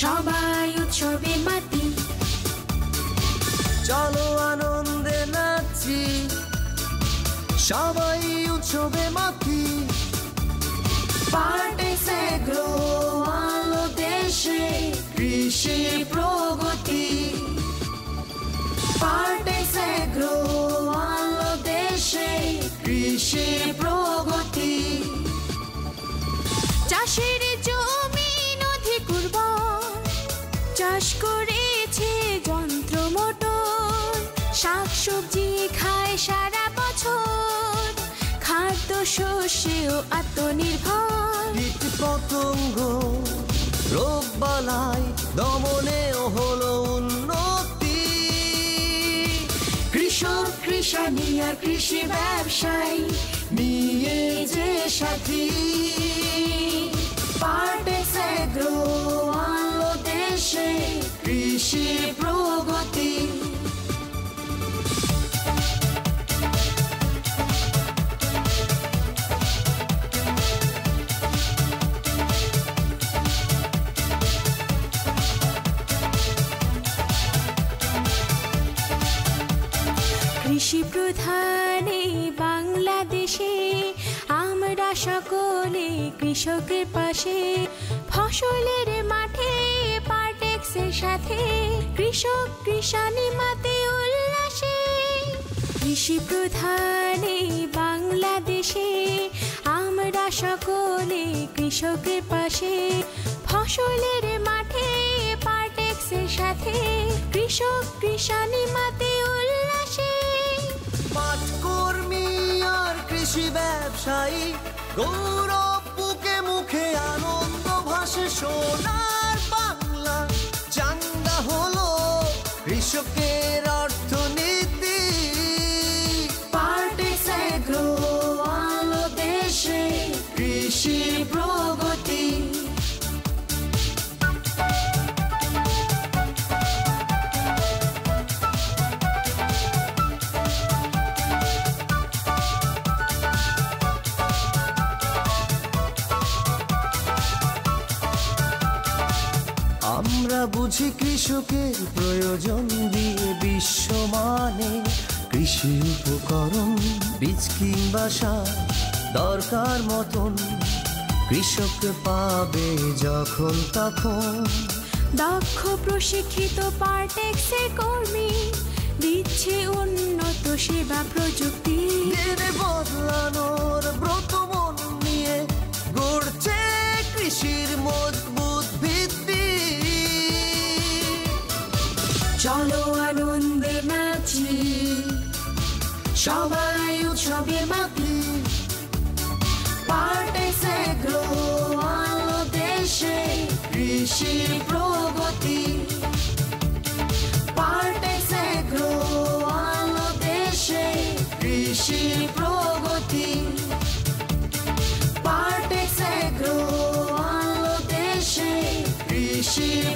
সবাই উৎসবে মাতি, চলো আনন্দে নাচি, সবাই উৎসবে মাতি। পার্টেক্স এগ্রো আনলো দেশে কৃষির প্রগতি, পার্টেক্স এগ্রো আনলো দেশে কৃষির প্রগতি। চাষের জমি অধিক উর্বর, চাষ করেছে যন্ত্র মোটর, শাকসবজি খায় সারা বছর, খাদ্য শস্যেও আত্মনির্ভর। কীট পতঙ্গ রোগ বালাই দমনেও হলো উন্নতি, কৃষক কৃষানি আর কৃষি ব্যবসায়ী নিয়ে যে সাথী, পার্টেক্স এগ্রো আনলো দেশে কৃষির প্রগতি। কৃষি প্রধানে বাংলাদেশে আমরা সকলে কৃষকের পাশে, ফসলের মাঠে পার্টেক্সের সাথে, কৃষক কৃষানি মাতে উল্লাসে। কৃষি প্রধানে বাংলাদেশে আমরা সকলে কৃষকের পাশে, ফসলের মাঠে পার্টেক্সের সাথে, কৃষক কৃষানি মাতে উল্লাসে। মাঠ কর্মী আর কৃষি ব্যবসায়ী গৌরব বুকে মুখে আনন্দ ভাসে, সোনার বাংলা চাঙ্গা হলো কৃষকের অর্থনীতি। পার্টেক্স এগ্রো আনলো দেশে কৃষির প্রগতি। আমরা বুঝি কৃষকের প্রয়োজন দিয়ে বিশ্বমানে কৃষি উপকরণ, বীজ কিংবা সার দরকার মতন কৃষক পাবে যখন তখন। দক্ষ প্রশিক্ষিত পার্টেক্সের কর্মী দিচ্ছে উন্নত সেবা প্রযুক্তি, দিনে বদলানোর ব্রত মন নিয়ে গড়ছে কৃষির মজবুত ভিত্তি। চলো আনন্দে নাচি, সবাই উৎসবে মাতি, পার্টেক্স এগ্রো আনলো দেশে কৃষির প্রগতি, পার্টেক্স এগ্রো আনলো দেশে কৃষির প্রগতি, পার্টেক্স এগ্রো আনলো দেশে কৃষির